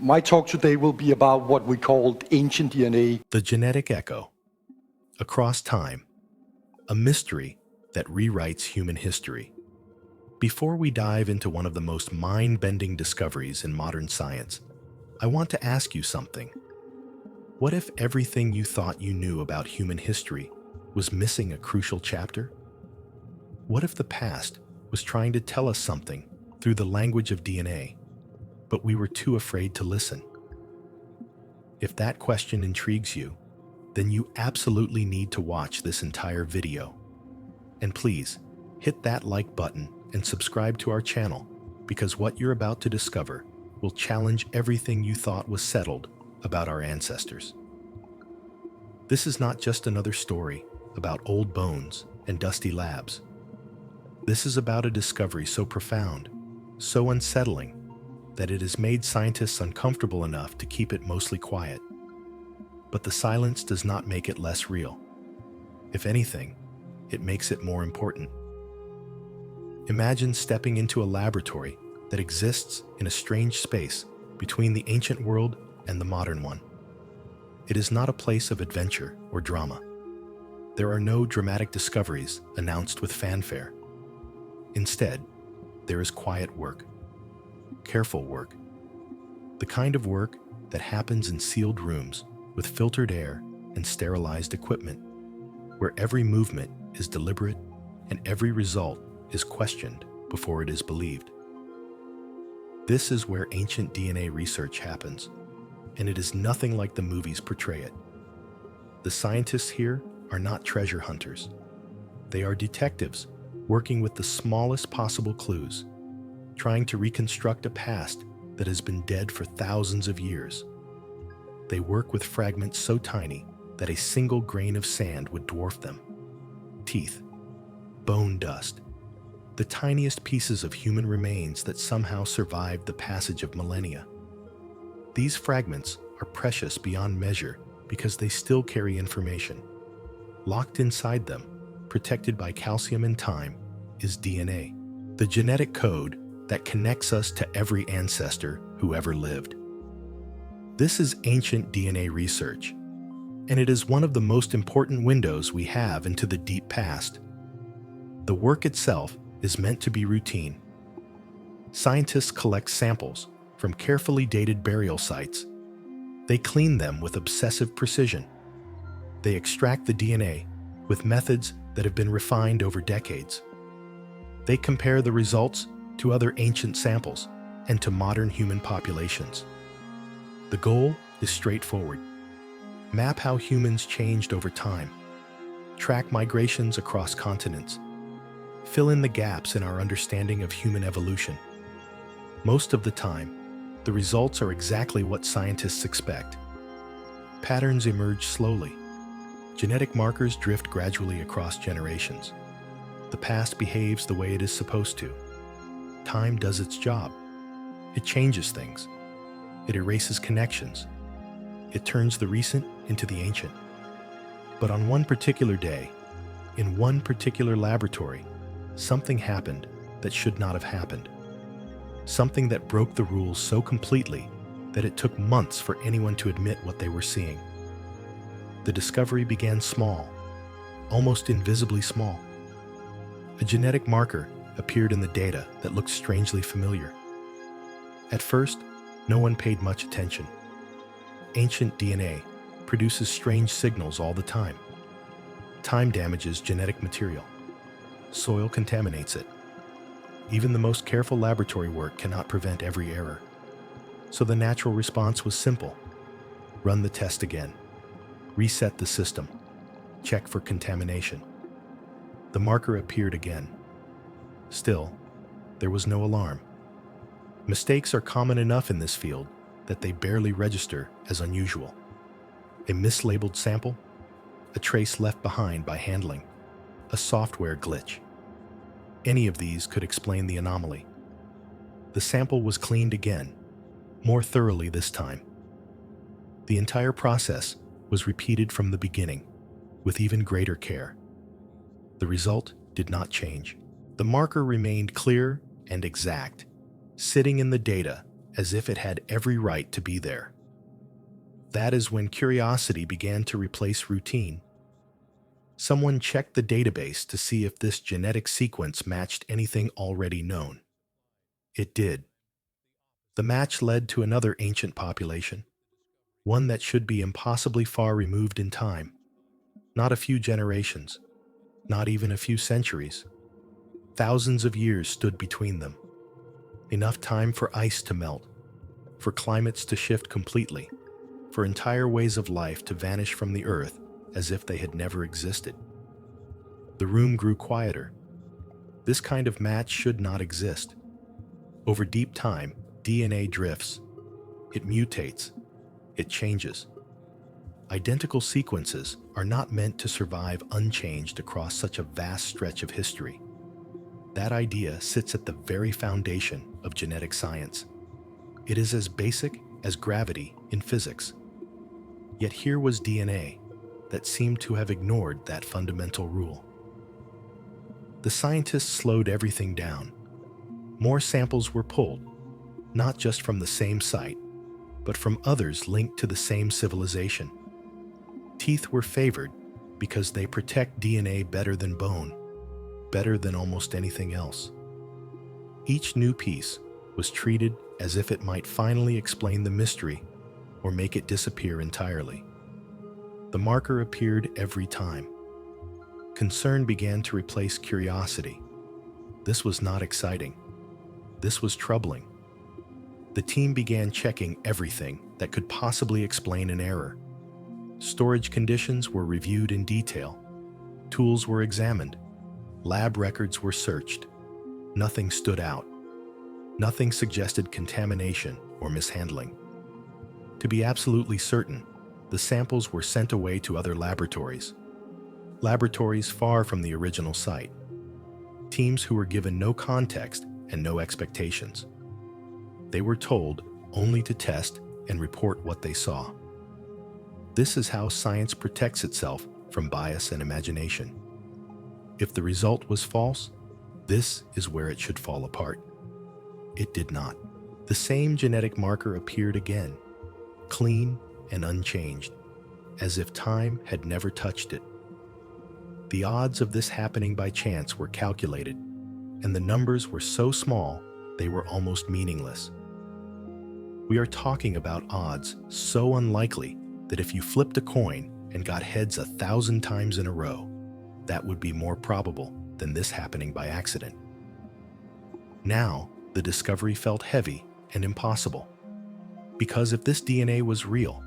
My talk today will be about what we called ancient DNA. The genetic echo. Across time. A mystery that rewrites human history. Before we dive into one of the most mind-bending discoveries in modern science, I want to ask you something. What if everything you thought you knew about human history was missing a crucial chapter? What if the past was trying to tell us something through the language of DNA, but we were too afraid to listen? If that question intrigues you, then you absolutely need to watch this entire video. And please, hit that like button and subscribe to our channel, because what you're about to discover will challenge everything you thought was settled about our ancestors. This is not just another story about old bones and dusty labs. This is about a discovery so profound, so unsettling, that it has made scientists uncomfortable enough to keep it mostly quiet. But the silence does not make it less real. If anything, it makes it more important. Imagine stepping into a laboratory that exists in a strange space between the ancient world and the modern one. It is not a place of adventure or drama. There are no dramatic discoveries announced with fanfare. Instead, there is quiet work, careful work, the kind of work that happens in sealed rooms with filtered air and sterilized equipment, where every movement is deliberate and every result is questioned before it is believed. This is where ancient DNA research happens, and it is nothing like the movies portray it. The scientists here are not treasure hunters. They are detectives working with the smallest possible clues, trying to reconstruct a past that has been dead for thousands of years. They work with fragments so tiny that a single grain of sand would dwarf them. Teeth, bone dust, the tiniest pieces of human remains that somehow survived the passage of millennia. These fragments are precious beyond measure because they still carry information. Locked inside them, protected by calcium and time, is DNA, the genetic code that connects us to every ancestor who ever lived. This is ancient DNA research, and it is one of the most important windows we have into the deep past. The work itself is meant to be routine. Scientists collect samples from carefully dated burial sites. They clean them with obsessive precision. They extract the DNA with methods that have been refined over decades. They compare the results to other ancient samples and to modern human populations. The goal is straightforward. Map how humans changed over time. Track migrations across continents. Fill in the gaps in our understanding of human evolution. Most of the time, the results are exactly what scientists expect. Patterns emerge slowly. Genetic markers drift gradually across generations. The past behaves the way it is supposed to. Time does its job. It changes things. It erases connections. It turns the recent into the ancient. But on one particular day, in one particular laboratory, something happened that should not have happened. Something that broke the rules so completely that it took months for anyone to admit what they were seeing. The discovery began small, almost invisibly small. A genetic marker appeared in the data that looked strangely familiar. At first, no one paid much attention. Ancient DNA produces strange signals all the time. Time damages genetic material. Soil contaminates it. Even the most careful laboratory work cannot prevent every error. So the natural response was simple. Run the test again. Reset the system. Check for contamination. The marker appeared again. Still, there was no alarm. Mistakes are common enough in this field that they barely register as unusual. A mislabeled sample, a trace left behind by handling, a software glitch. Any of these could explain the anomaly. The sample was cleaned again, more thoroughly this time. The entire process was repeated from the beginning, with even greater care. The result did not change. The marker remained clear and exact, sitting in the data as if it had every right to be there. That is when curiosity began to replace routine. Someone checked the database to see if this genetic sequence matched anything already known. It did. The match led to another ancient population, one that should be impossibly far removed in time. Not a few generations, not even a few centuries. Thousands of years stood between them. Enough time for ice to melt, for climates to shift completely, for entire ways of life to vanish from the earth as if they had never existed. The room grew quieter. This kind of match should not exist. Over deep time, DNA drifts. It mutates. It changes. Identical sequences are not meant to survive unchanged across such a vast stretch of history. That idea sits at the very foundation of genetic science. It is as basic as gravity in physics. Yet here was DNA that seemed to have ignored that fundamental rule. The scientists slowed everything down. More samples were pulled, not just from the same site, but from others linked to the same civilization. Teeth were favored because they protect DNA better than bone, better than almost anything else. Each new piece was treated as if it might finally explain the mystery or make it disappear entirely. The marker appeared every time. Concern began to replace curiosity. This was not exciting. This was troubling. The team began checking everything that could possibly explain an error. Storage conditions were reviewed in detail. Tools were examined. Lab records were searched. Nothing stood out. Nothing suggested contamination or mishandling. To be absolutely certain, the samples were sent away to other laboratories. Laboratories far from the original site. Teams who were given no context and no expectations. They were told only to test and report what they saw. This is how science protects itself from bias and imagination. If the result was false, this is where it should fall apart. It did not. The same genetic marker appeared again, clean and unchanged, as if time had never touched it. The odds of this happening by chance were calculated, and the numbers were so small they were almost meaningless. We are talking about odds so unlikely that if you flipped a coin and got heads 1,000 times in a row, that would be more probable than this happening by accident. Now, the discovery felt heavy and impossible. Because if this DNA was real,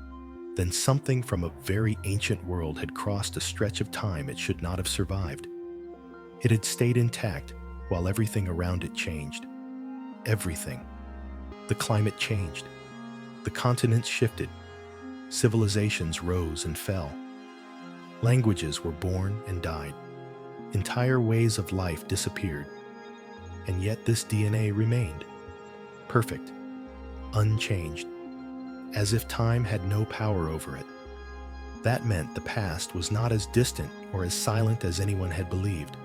then something from a very ancient world had crossed a stretch of time it should not have survived. It had stayed intact while everything around it changed. Everything. The climate changed. The continents shifted. Civilizations rose and fell. Languages were born and died. Entire ways of life disappeared. And yet this DNA remained. Perfect. Unchanged. As if time had no power over it. That meant the past was not as distant or as silent as anyone had believed.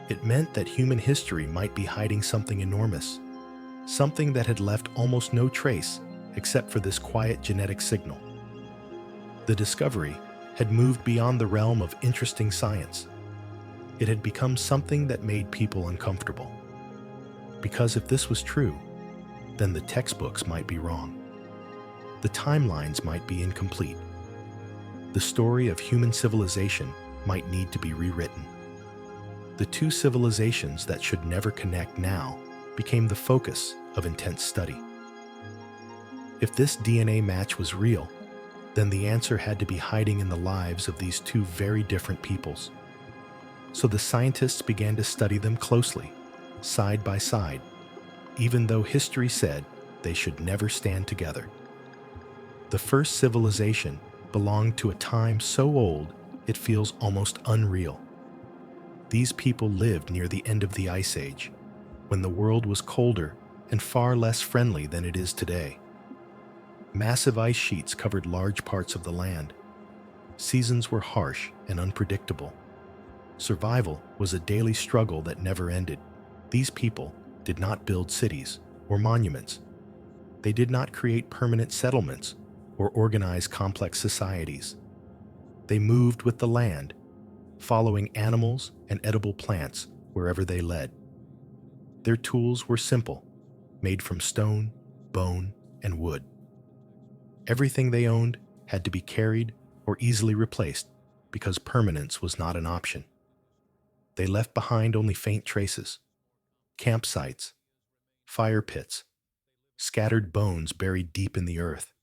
It meant that human history might be hiding something enormous, something that had left almost no trace except for this quiet genetic signal. The discovery had moved beyond the realm of interesting science. It had become something that made people uncomfortable. Because if this was true, then the textbooks might be wrong. The timelines might be incomplete. The story of human civilization might need to be rewritten. The two civilizations that should never connect now became the focus of intense study. If this DNA match was real, then the answer had to be hiding in the lives of these two very different peoples. So the scientists began to study them closely, side by side, even though history said they should never stand together. The first civilization belonged to a time so old it feels almost unreal. These people lived near the end of the Ice Age, when the world was colder and far less friendly than it is today. Massive ice sheets covered large parts of the land. Seasons were harsh and unpredictable. Survival was a daily struggle that never ended. These people did not build cities or monuments. They did not create permanent settlements or organize complex societies. They moved with the land, following animals and edible plants wherever they led. Their tools were simple, made from stone, bone, and wood. Everything they owned had to be carried or easily replaced because permanence was not an option. They left behind only faint traces: campsites, fire pits, scattered bones buried deep in the earth.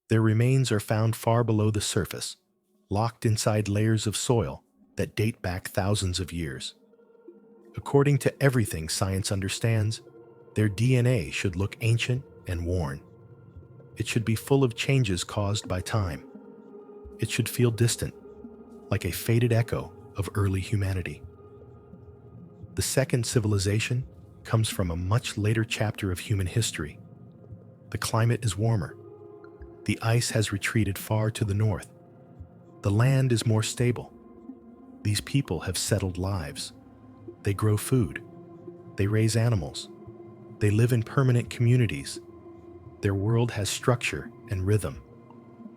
Their remains are found far below the surface, locked inside layers of soil that date back thousands of years. According to everything science understands, their DNA should look ancient and worn. It should be full of changes caused by time. It should feel distant, like a faded echo of early humanity. The second civilization comes from a much later chapter of human history. The climate is warmer. The ice has retreated far to the north. The land is more stable. These people have settled lives. They grow food. They raise animals. They live in permanent communities. Their world has structure and rhythm.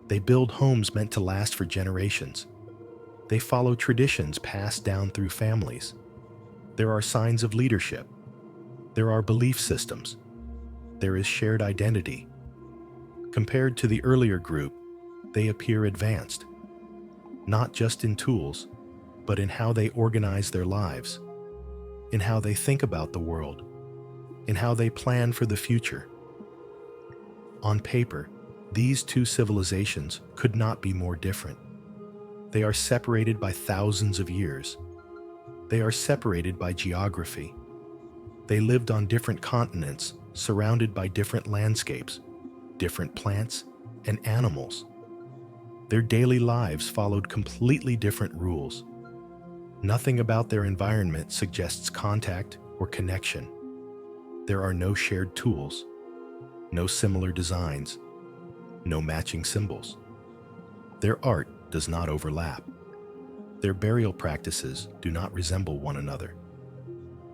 They build homes meant to last for generations. They follow traditions passed down through families. There are signs of leadership. There are belief systems. There is shared identity. Compared to the earlier group, they appear advanced, not just in tools, but in how they organize their lives, in how they think about the world, in how they plan for the future. On paper, these two civilizations could not be more different. They are separated by thousands of years. They are separated by geography. They lived on different continents, surrounded by different landscapes, different plants, and animals. Their daily lives followed completely different rules. Nothing about their environment suggests contact or connection. There are no shared tools, no similar designs, no matching symbols. Their art does not overlap. Their burial practices do not resemble one another.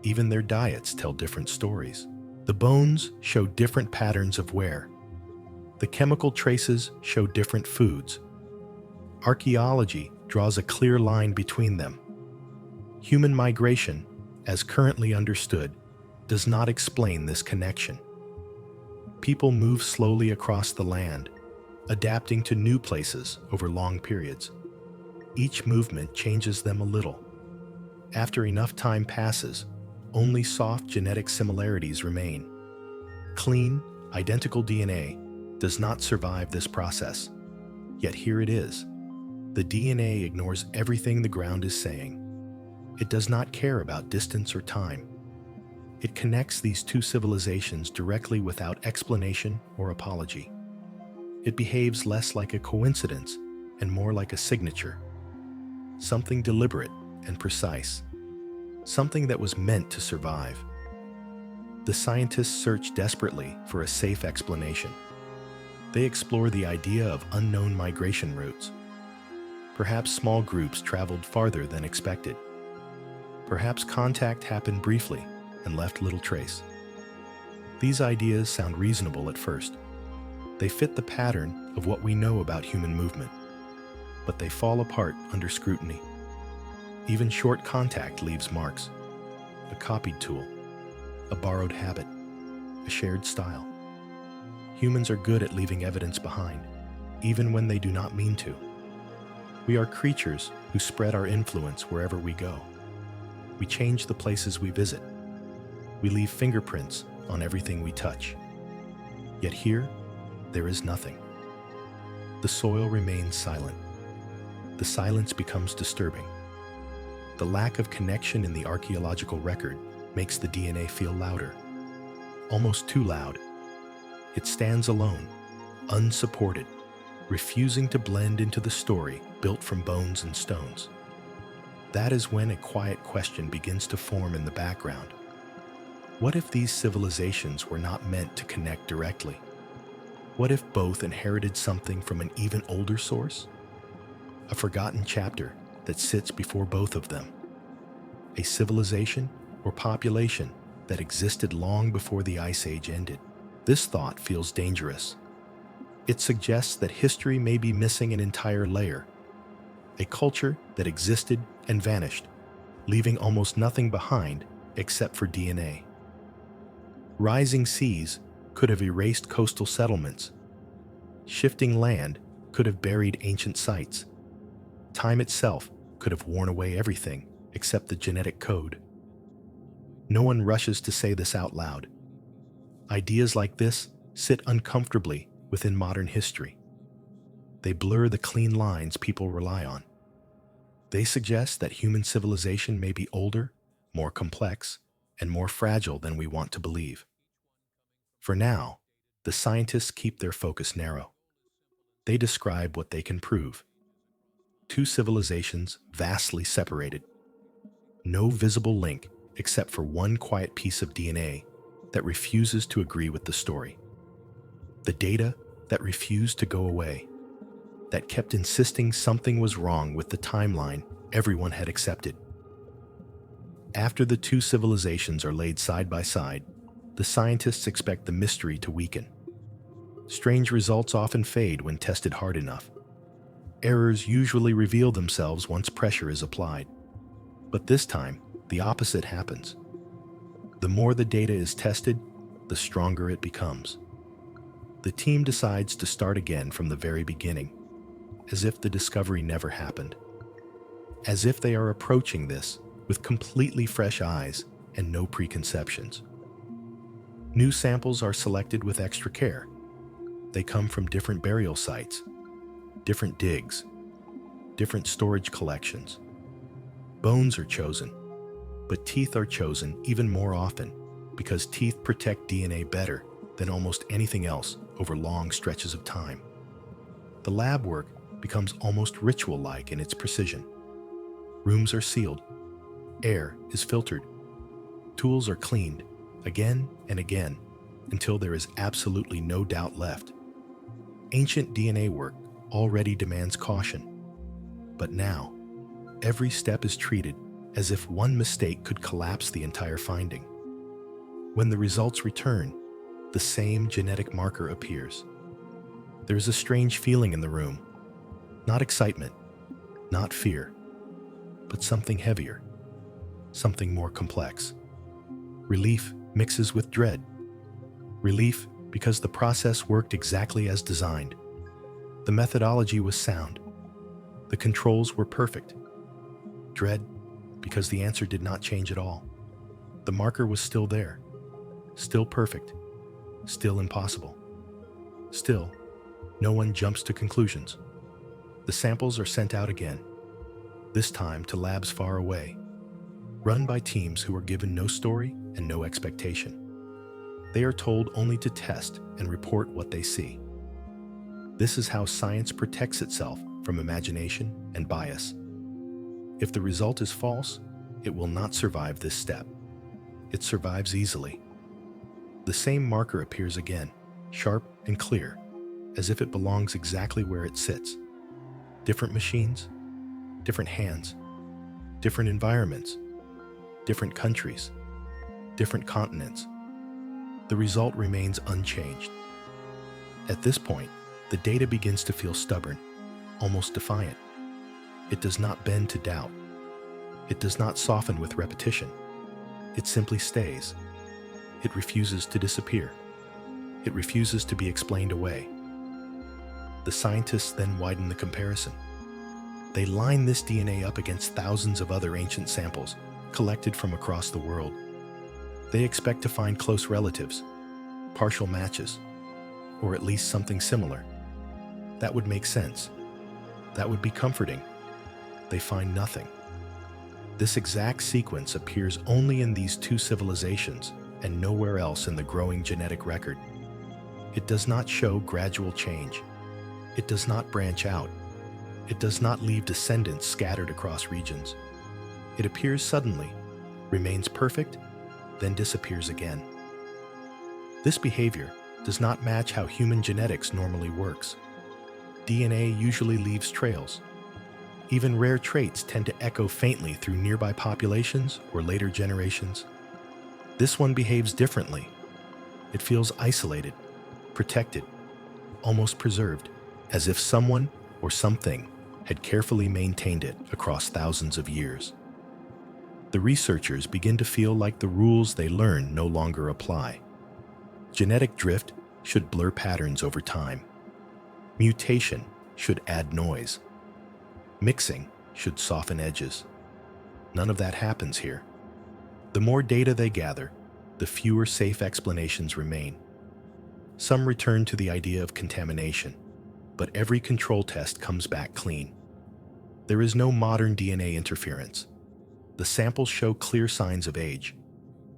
Even their diets tell different stories. The bones show different patterns of wear. The chemical traces show different foods. Archaeology draws a clear line between them. Human migration, as currently understood, does not explain this connection. People move slowly across the land, adapting to new places over long periods. Each movement changes them a little. After enough time passes, only soft genetic similarities remain. Clean, identical DNA does not survive this process. Yet here it is. The DNA ignores everything the ground is saying. It does not care about distance or time. It connects these two civilizations directly without explanation or apology. It behaves less like a coincidence and more like a signature. Something deliberate and precise. Something that was meant to survive. The scientists search desperately for a safe explanation. They explore the idea of unknown migration routes. Perhaps small groups traveled farther than expected. Perhaps contact happened briefly and left little trace. These ideas sound reasonable at first. They fit the pattern of what we know about human movement, but they fall apart under scrutiny. Even short contact leaves marks. A copied tool, a borrowed habit, a shared style. Humans are good at leaving evidence behind, even when they do not mean to. We are creatures who spread our influence wherever we go. We change the places we visit. We leave fingerprints on everything we touch. Yet here, there is nothing. The soil remains silent. The silence becomes disturbing. The lack of connection in the archaeological record makes the DNA feel louder, almost too loud. It stands alone, unsupported, refusing to blend into the story built from bones and stones. That is when a quiet question begins to form in the background. What if these civilizations were not meant to connect directly? What if both inherited something from an even older source? A forgotten chapter that sits before both of them. A civilization or population that existed long before the Ice Age ended. This thought feels dangerous. It suggests that history may be missing an entire layer, a culture that existed and vanished, leaving almost nothing behind except for DNA. Rising seas could have erased coastal settlements. Shifting land could have buried ancient sites. Time itself could have worn away everything except the genetic code. No one rushes to say this out loud. Ideas like this sit uncomfortably within modern history. They blur the clean lines people rely on. They suggest that human civilization may be older, more complex, and more fragile than we want to believe. For now, the scientists keep their focus narrow. They describe what they can prove. Two civilizations vastly separated. No visible link except for one quiet piece of DNA that refuses to agree with the story. The data that refused to go away, that kept insisting something was wrong with the timeline everyone had accepted. After the two civilizations are laid side by side, the scientists expect the mystery to weaken. Strange results often fade when tested hard enough. Errors usually reveal themselves once pressure is applied. But this time, the opposite happens. The more the data is tested, the stronger it becomes. The team decides to start again from the very beginning, as if the discovery never happened. As if they are approaching this with completely fresh eyes and no preconceptions. New samples are selected with extra care. They come from different burial sites, different digs, different storage collections. Bones are chosen, but teeth are chosen even more often because teeth protect DNA better than almost anything else over long stretches of time. The lab work becomes almost ritual-like in its precision. Rooms are sealed, air is filtered, tools are cleaned again and again until there is absolutely no doubt left. Ancient DNA work already demands caution, but now every step is treated as if one mistake could collapse the entire finding. When the results return, the same genetic marker appears. There is a strange feeling in the room. Not excitement, not fear, but something heavier, something more complex. Relief mixes with dread. Relief because the process worked exactly as designed. The methodology was sound. The controls were perfect. Dread because the answer did not change at all. The marker was still there, still perfect, still impossible. Still, no one jumps to conclusions. The samples are sent out again, this time to labs far away, run by teams who are given no story and no expectation. They are told only to test and report what they see. This is how science protects itself from imagination and bias. If the result is false, it will not survive this step. It survives easily. The same marker appears again, sharp and clear, as if it belongs exactly where it sits. Different machines, different hands, different environments, different countries, different continents. The result remains unchanged. At this point, the data begins to feel stubborn, almost defiant. It does not bend to doubt. It does not soften with repetition. It simply stays. It refuses to disappear. It refuses to be explained away. The scientists then widen the comparison. They line this DNA up against thousands of other ancient samples collected from across the world. They expect to find close relatives, partial matches, or at least something similar. That would make sense. That would be comforting. They find nothing. This exact sequence appears only in these two civilizations and nowhere else in the growing genetic record. It does not show gradual change. It does not branch out. It does not leave descendants scattered across regions. It appears suddenly, remains perfect, then disappears again. This behavior does not match how human genetics normally works. DNA usually leaves trails. Even rare traits tend to echo faintly through nearby populations or later generations. This one behaves differently. It feels isolated, protected, almost preserved, as if someone or something had carefully maintained it across thousands of years. The researchers begin to feel like the rules they learn no longer apply. Genetic drift should blur patterns over time. Mutation should add noise. Mixing should soften edges. None of that happens here. The more data they gather, the fewer safe explanations remain. Some return to the idea of contamination, but every control test comes back clean. There is no modern DNA interference. The samples show clear signs of age.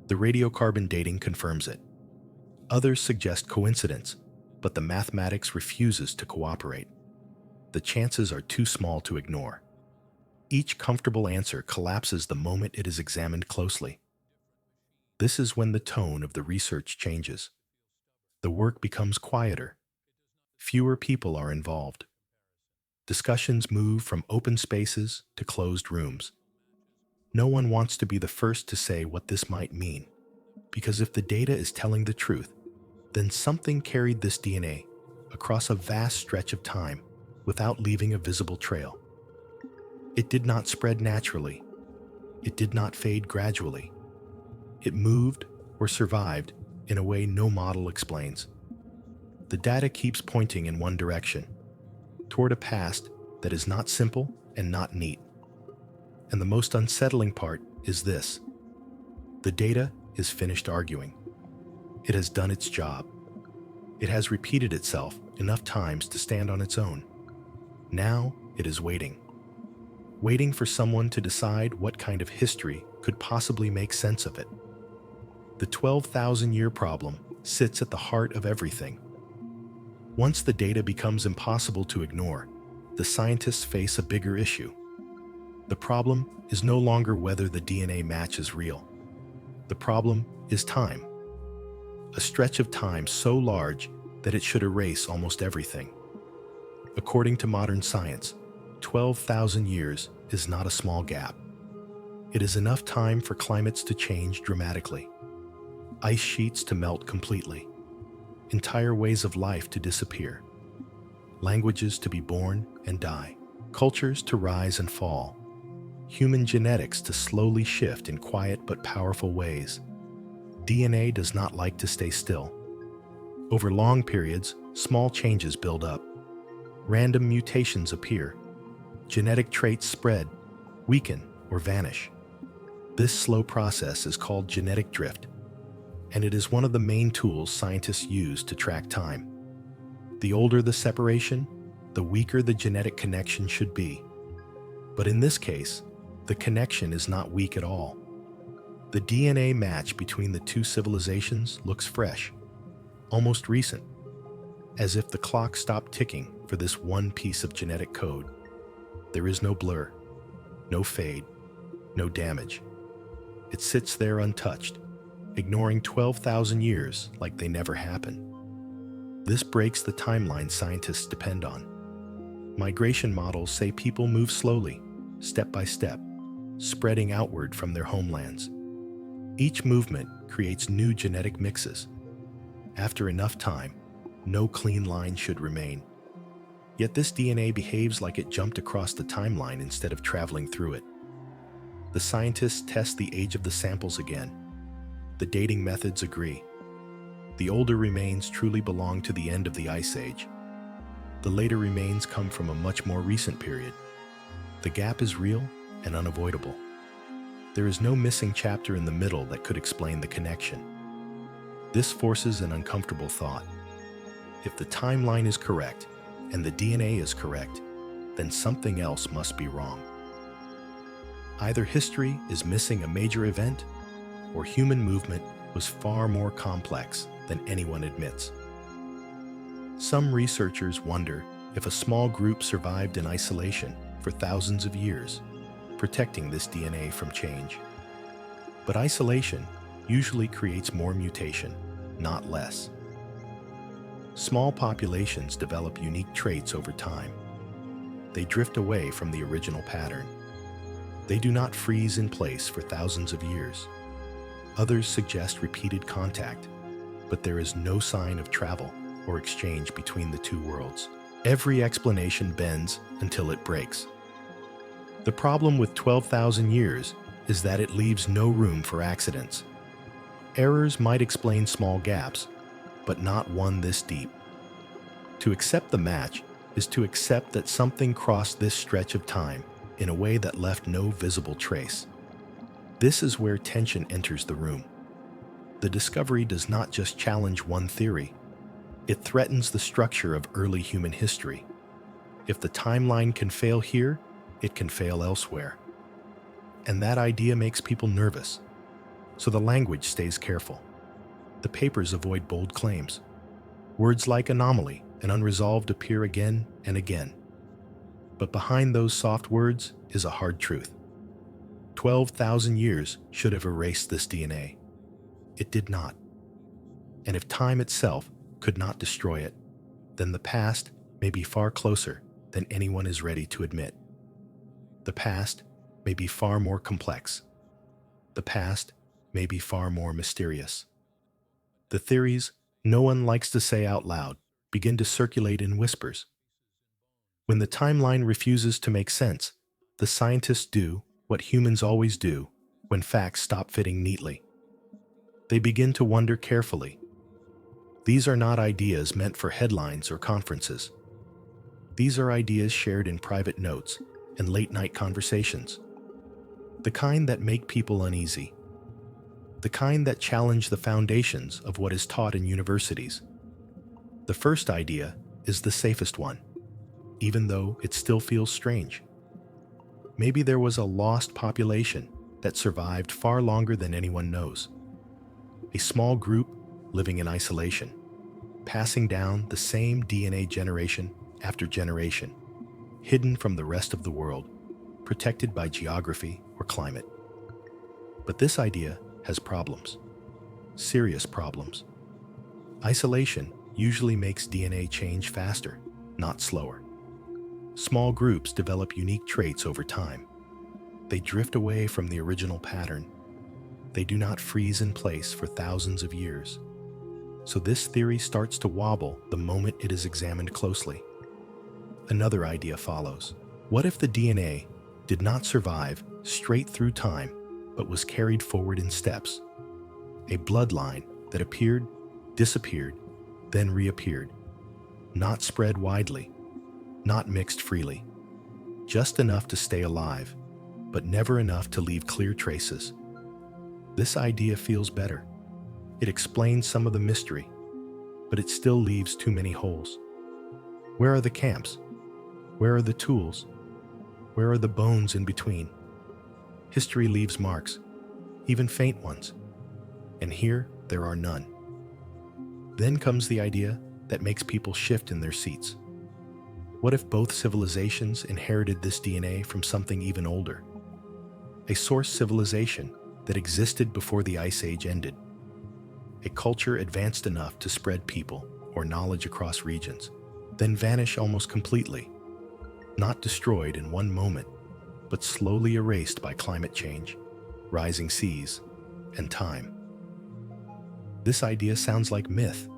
The radiocarbon dating confirms it. Others suggest coincidence, but the mathematics refuses to cooperate. The chances are too small to ignore. Each comfortable answer collapses the moment it is examined closely. This is when the tone of the research changes. The work becomes quieter. Fewer people are involved. Discussions move from open spaces to closed rooms. No one wants to be the first to say what this might mean, because if the data is telling the truth, then something carried this DNA across a vast stretch of time without leaving a visible trail. It did not spread naturally. It did not fade gradually. It moved or survived in a way no model explains. The data keeps pointing in one direction, toward a past that is not simple and not neat. And the most unsettling part is this: the data is finished arguing. It has done its job. It has repeated itself enough times to stand on its own. Now it is waiting for someone to decide what kind of history could possibly make sense of it. The 12,000-year problem sits at the heart of everything. Once the data becomes impossible to ignore, the scientists face a bigger issue. The problem is no longer whether the DNA match is real. The problem is time. A stretch of time so large that it should erase almost everything. According to modern science, 12,000 years is not a small gap. It is enough time for climates to change dramatically, ice sheets to melt completely, entire ways of life to disappear, languages to be born and die, cultures to rise and fall, human genetics to slowly shift in quiet but powerful ways. DNA does not like to stay still. Over long periods, small changes build up. Random mutations appear. Genetic traits spread, weaken, or vanish. This slow process is called genetic drift, and it is one of the main tools scientists use to track time. The older the separation, the weaker the genetic connection should be. But in this case, the connection is not weak at all. The DNA match between the two civilizations looks fresh, almost recent, as if the clock stopped ticking for this one piece of genetic code. There is no blur, no fade, no damage. It sits there untouched, ignoring 12,000 years like they never happened. This breaks the timeline scientists depend on. Migration models say people move slowly, step by step, spreading outward from their homelands. Each movement creates new genetic mixes. After enough time, no clean line should remain. Yet this DNA behaves like it jumped across the timeline instead of traveling through it. The scientists test the age of the samples again. The dating methods agree. The older remains truly belong to the end of the Ice Age. The later remains come from a much more recent period. The gap is real and unavoidable. There is no missing chapter in the middle that could explain the connection. This forces an uncomfortable thought. If the timeline is correct and the DNA is correct, then something else must be wrong. Either history is missing a major event, or human movement was far more complex than anyone admits. Some researchers wonder if a small group survived in isolation for thousands of years, protecting this DNA from change. But isolation usually creates more mutation, not less. Small populations develop unique traits over time. They drift away from the original pattern. They do not freeze in place for thousands of years. Others suggest repeated contact, but there is no sign of travel, or exchange between the two worlds. Every explanation bends until it breaks. The problem with 12,000 years is that it leaves no room for accidents. Errors might explain small gaps, but not one this deep. To accept the match is to accept that something crossed this stretch of time in a way that left no visible trace. This is where tension enters the room. The discovery does not just challenge one theory, it threatens the structure of early human history. If the timeline can fail here, it can fail elsewhere. And that idea makes people nervous, so the language stays careful. The papers avoid bold claims. Words like anomaly and unresolved appear again and again. But behind those soft words is a hard truth. 12,000 years should have erased this DNA. It did not. And if time itself could not destroy it, then the past may be far closer than anyone is ready to admit. The past may be far more complex. The past may be far more mysterious. The theories no one likes to say out loud begin to circulate in whispers. When the timeline refuses to make sense, the scientists do what humans always do when facts stop fitting neatly. They begin to wonder carefully. These are not ideas meant for headlines or conferences. These are ideas shared in private notes and late-night conversations. The kind that make people uneasy. The kind that challenge the foundations of what is taught in universities. The first idea is the safest one, even though it still feels strange. Maybe there was a lost population that survived far longer than anyone knows. A small group living in isolation, passing down the same DNA generation after generation, hidden from the rest of the world, protected by geography or climate. But this idea has problems, serious problems. Isolation usually makes DNA change faster, not slower. Small groups develop unique traits over time. They drift away from the original pattern. They do not freeze in place for thousands of years. So this theory starts to wobble the moment it is examined closely. Another idea follows. What if the DNA did not survive straight through time, but was carried forward in steps? A bloodline that appeared, disappeared, then reappeared. Not spread widely, not mixed freely. Just enough to stay alive, but never enough to leave clear traces. This idea feels better. It explains some of the mystery, but it still leaves too many holes. Where are the camps? Where are the tools? Where are the bones in between? History leaves marks, even faint ones, and here there are none. Then comes the idea that makes people shift in their seats. What if both civilizations inherited this DNA from something even older? A source civilization that existed before the Ice Age ended. A culture advanced enough to spread people or knowledge across regions, then vanish almost completely. Not destroyed in one moment, but slowly erased by climate change, rising seas, and time. This idea sounds like myth,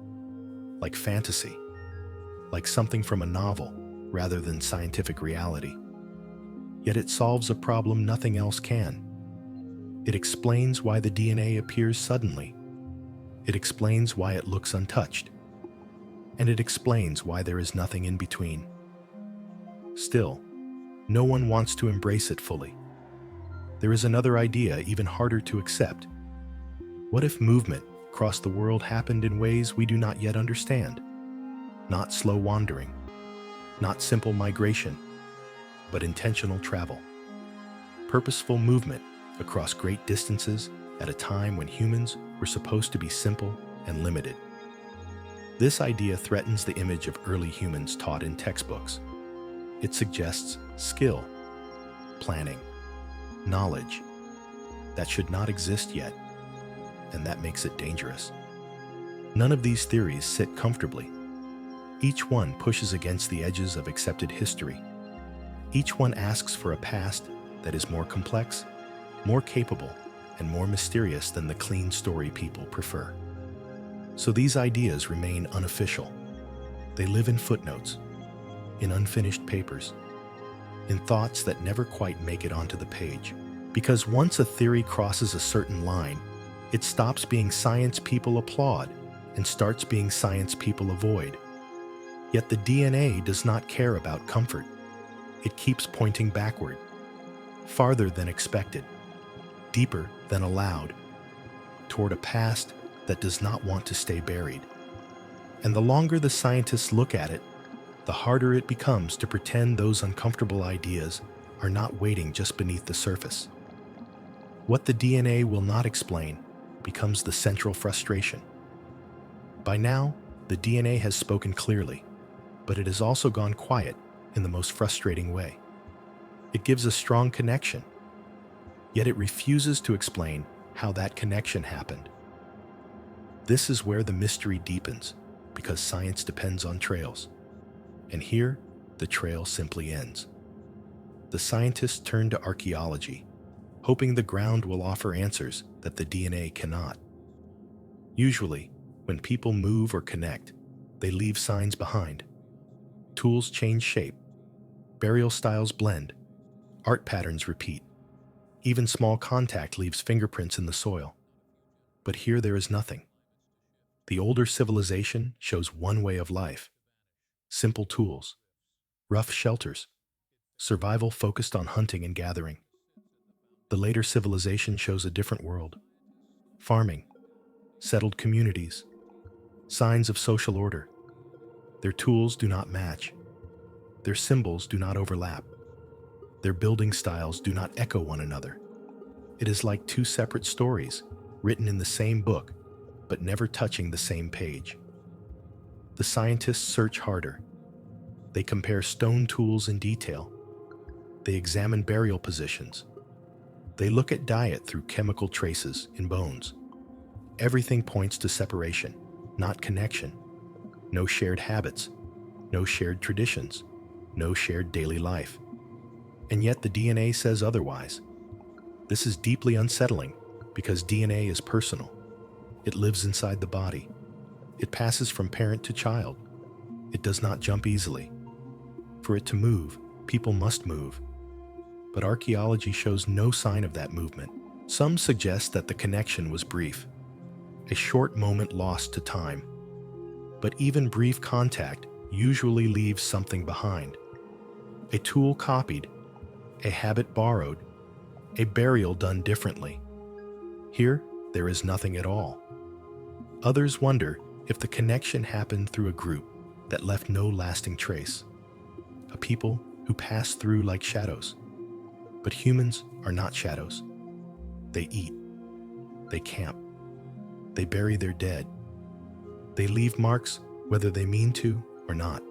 like fantasy, like something from a novel rather than scientific reality. Yet it solves a problem nothing else can. It explains why the DNA appears suddenly. It explains why it looks untouched. And it explains why there is nothing in between. Still, no one wants to embrace it fully. There is another idea even harder to accept. What if movement across the world happened in ways we do not yet understand? Not slow wandering, not simple migration, but intentional travel. Purposeful movement across great distances at a time when humans were supposed to be simple and limited. This idea threatens the image of early humans taught in textbooks. It suggests skill, planning, knowledge that should not exist yet, and that makes it dangerous. None of these theories sit comfortably. Each one pushes against the edges of accepted history. Each one asks for a past that is more complex, more capable, and more mysterious than the clean story people prefer. So these ideas remain unofficial. They live in footnotes, in unfinished papers, in thoughts that never quite make it onto the page. Because once a theory crosses a certain line, it stops being science people applaud and starts being science people avoid. Yet the DNA does not care about comfort. It keeps pointing backward, farther than expected, deeper than allowed, toward a past that does not want to stay buried. And the longer the scientists look at it, the harder it becomes to pretend those uncomfortable ideas are not waiting just beneath the surface. What the DNA will not explain becomes the central frustration. By now, the DNA has spoken clearly, but it has also gone quiet in the most frustrating way. It gives a strong connection, yet it refuses to explain how that connection happened. This is where the mystery deepens, because science depends on trails. And here, the trail simply ends. The scientists turn to archaeology, hoping the ground will offer answers that the DNA cannot. Usually, when people move or connect, they leave signs behind. Tools change shape, burial styles blend, art patterns repeat. Even small contact leaves fingerprints in the soil. But here there is nothing. The older civilization shows one way of life: simple tools, rough shelters, survival focused on hunting and gathering. The later civilization shows a different world: farming, settled communities, signs of social order. Their tools do not match. Their symbols do not overlap. Their building styles do not echo one another. It is like two separate stories, written in the same book, but never touching the same page. The scientists search harder. They compare stone tools in detail. They examine burial positions. They look at diet through chemical traces in bones. Everything points to separation, not connection. No shared habits, no shared traditions, no shared daily life. And yet the DNA says otherwise. This is deeply unsettling because DNA is personal. It lives inside the body. It passes from parent to child. It does not jump easily. For it to move, people must move. But archaeology shows no sign of that movement. Some suggest that the connection was brief, a short moment lost to time. But even brief contact usually leaves something behind. A tool copied, a habit borrowed, a burial done differently. Here, there is nothing at all. Others wonder if the connection happened through a group that left no lasting trace, a people who passed through like shadows. But humans are not shadows. They eat, they camp, they bury their dead. They leave marks whether they mean to or not.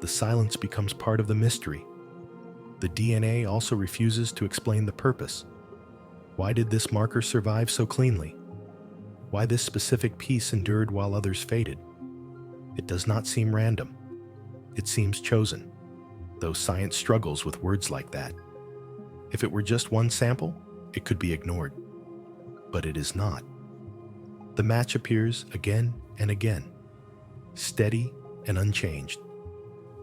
The silence becomes part of the mystery. The DNA also refuses to explain the purpose. Why did this marker survive so cleanly? Why this specific piece endured while others faded? It does not seem random. It seems chosen, though science struggles with words like that. If it were just one sample, it could be ignored. But it is not. The match appears again and again, steady and unchanged,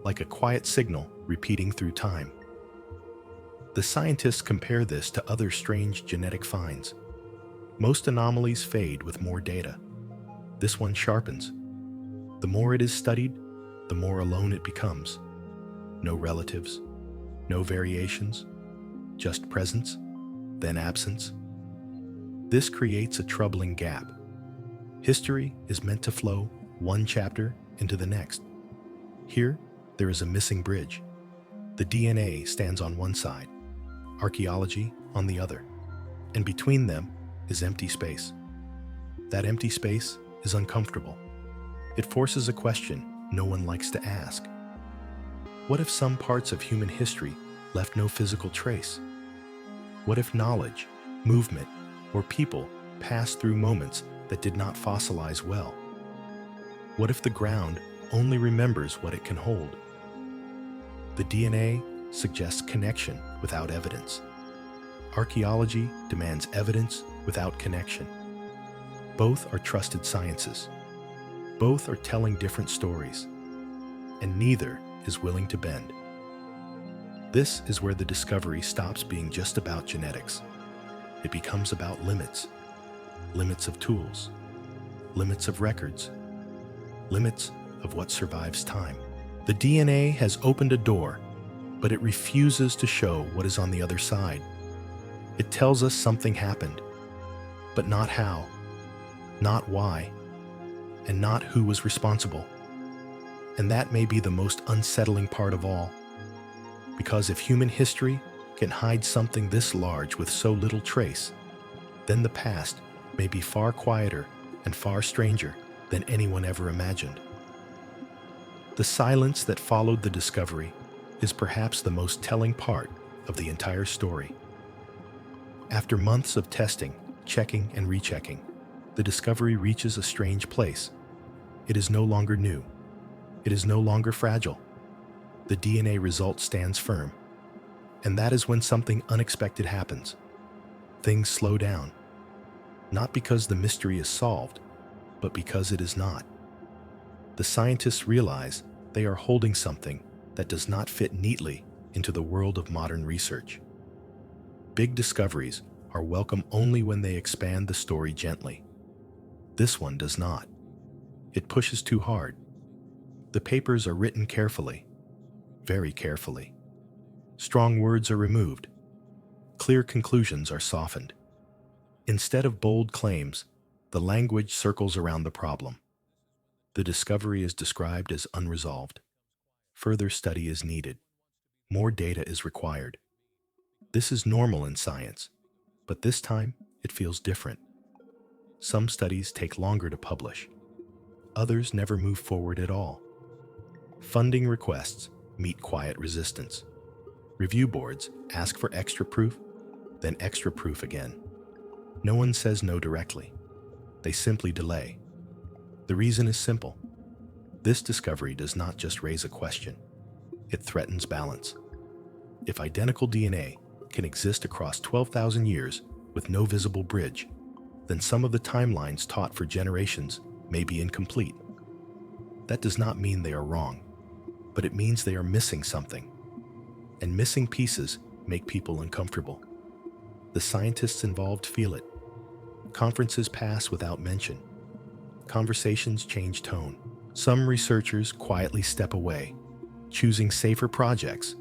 like a quiet signal repeating through time. The scientists compare this to other strange genetic finds. Most anomalies fade with more data. This one sharpens. The more it is studied, the more alone it becomes. No relatives, no variations, just presence, then absence. This creates a troubling gap. History is meant to flow one chapter into the next. Here, there is a missing bridge. The DNA stands on one side, archaeology on the other, and between them is empty space. That empty space is uncomfortable. It forces a question no one likes to ask. What if some parts of human history left no physical trace? What if knowledge, movement, or people passed through moments that did not fossilize well? What if the ground only remembers what it can hold? The DNA suggests connection without evidence. Archaeology demands evidence without connection. Both are trusted sciences. Both are telling different stories. and neither is willing to bend. This is where the discovery stops being just about genetics. It becomes about limits. Limits of tools, limits of records, limits of what survives time. The DNA has opened a door, but it refuses to show what is on the other side. It tells us something happened, but not how, not why, and not who was responsible. And that may be the most unsettling part of all. Because if human history can hide something this large with so little trace, then the past may be far quieter and far stranger than anyone ever imagined. The silence that followed the discovery is perhaps the most telling part of the entire story. After months of testing, checking, and rechecking, the discovery reaches a strange place. It is no longer new. It is no longer fragile. The DNA result stands firm. And that is when something unexpected happens. Things slow down. Not because the mystery is solved, but because it is not. The scientists realize they are holding something that does not fit neatly into the world of modern research. Big discoveries are welcome only when they expand the story gently. This one does not. It pushes too hard. The papers are written carefully, very carefully. Strong words are removed. Clear conclusions are softened. Instead of bold claims, the language circles around the problem. The discovery is described as unresolved. Further study is needed. More data is required. This is normal in science, but this time it feels different. Some studies take longer to publish. Others never move forward at all. Funding requests meet quiet resistance. Review boards ask for extra proof, then extra proof again. No one says no directly. They simply delay. The reason is simple. This discovery does not just raise a question. It threatens balance. If identical DNA can exist across 12,000 years with no visible bridge, then some of the timelines taught for generations may be incomplete. That does not mean they are wrong, but it means they are missing something. And missing pieces make people uncomfortable. The scientists involved feel it. Conferences pass without mention. Conversations change tone. Some researchers quietly step away, choosing safer projects.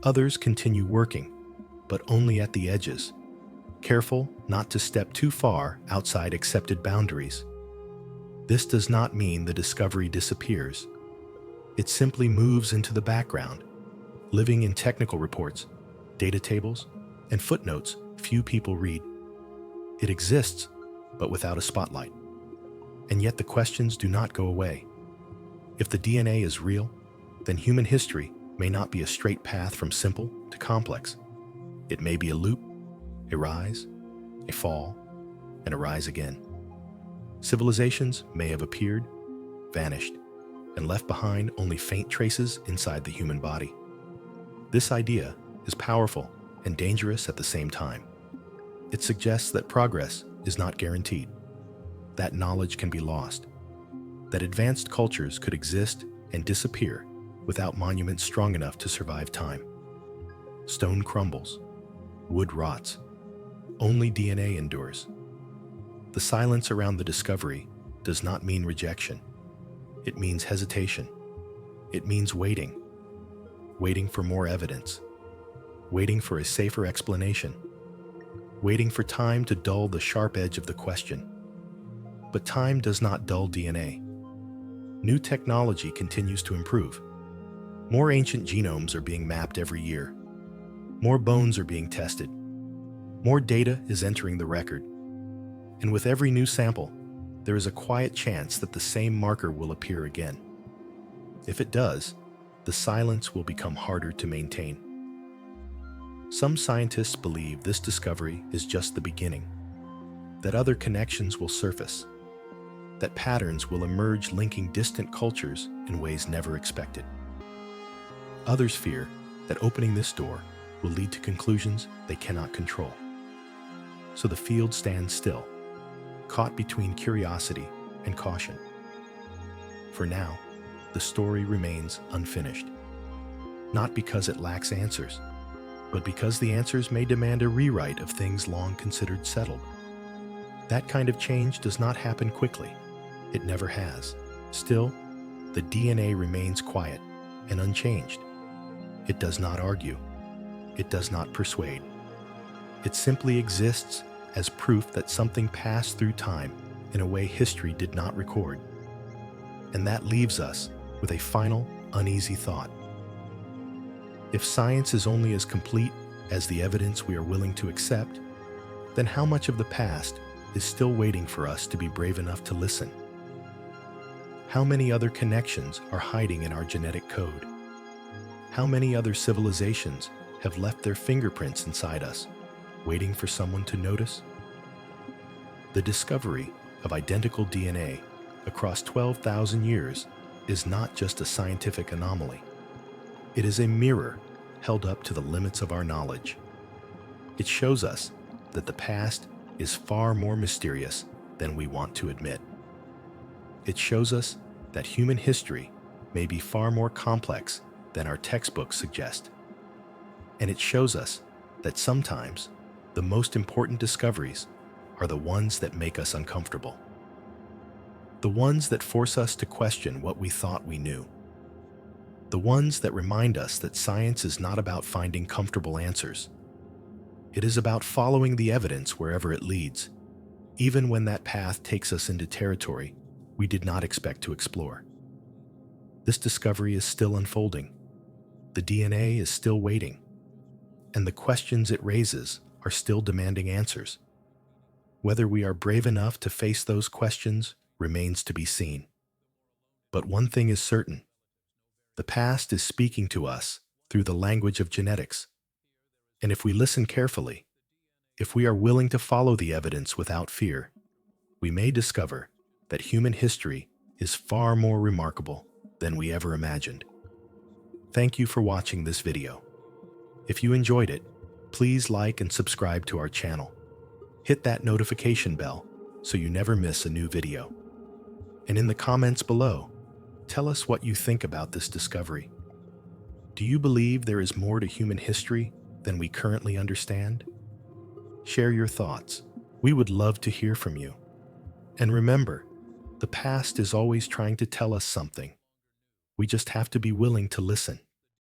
Others continue working, but only at the edges, careful not to step too far outside accepted boundaries. This does not mean the discovery disappears. It simply moves into the background, living in technical reports, data tables, and footnotes few people read. It exists, but without a spotlight. And yet the questions do not go away. If the DNA is real, then human history may not be a straight path from simple to complex. It may be a loop, a rise, a fall, and a rise again. Civilizations may have appeared, vanished, and left behind only faint traces inside the human body. This idea is powerful and dangerous at the same time. It suggests that progress is not guaranteed, that knowledge can be lost, that advanced cultures could exist and disappear without monuments strong enough to survive time. Stone crumbles, wood rots, only DNA endures. The silence around the discovery does not mean rejection. It means hesitation. It means waiting. Waiting for more evidence. Waiting for a safer explanation. Waiting for time to dull the sharp edge of the question. But time does not dull DNA. New technology continues to improve. More ancient genomes are being mapped every year. More bones are being tested. More data is entering the record. And with every new sample, there is a quiet chance that the same marker will appear again. If it does, the silence will become harder to maintain. Some scientists believe this discovery is just the beginning, that other connections will surface, that patterns will emerge linking distant cultures in ways never expected. Others fear that opening this door will lead to conclusions they cannot control. So the field stands still, caught between curiosity and caution. For now, the story remains unfinished. Not because it lacks answers, but because the answers may demand a rewrite of things long considered settled. That kind of change does not happen quickly. It never has. Still, the DNA remains quiet and unchanged. It does not argue. It does not persuade. It simply exists as proof that something passed through time in a way history did not record. And that leaves us with a final, uneasy thought. If science is only as complete as the evidence we are willing to accept, then how much of the past is still waiting for us to be brave enough to listen? How many other connections are hiding in our genetic code? How many other civilizations have left their fingerprints inside us, waiting for someone to notice? The discovery of identical DNA across 12,000 years is not just a scientific anomaly. It is a mirror held up to the limits of our knowledge. It shows us that the past is far more mysterious than we want to admit. It shows us that human history may be far more complex than our textbooks suggest. And it shows us that sometimes the most important discoveries are the ones that make us uncomfortable. The ones that force us to question what we thought we knew. The ones that remind us that science is not about finding comfortable answers. It is about following the evidence wherever it leads, even when that path takes us into territory we did not expect to explore. This discovery is still unfolding. The DNA is still waiting, and the questions it raises are still demanding answers. Whether we are brave enough to face those questions remains to be seen. But one thing is certain: the past is speaking to us through the language of genetics. And if we listen carefully, if we are willing to follow the evidence without fear, we may discover that human history is far more remarkable than we ever imagined. Thank you for watching this video. If you enjoyed it, please like and subscribe to our channel. Hit that notification bell so you never miss a new video. And in the comments below, tell us what you think about this discovery. Do you believe there is more to human history than we currently understand? Share your thoughts. We would love to hear from you. And remember, the past is always trying to tell us something. We just have to be willing to listen.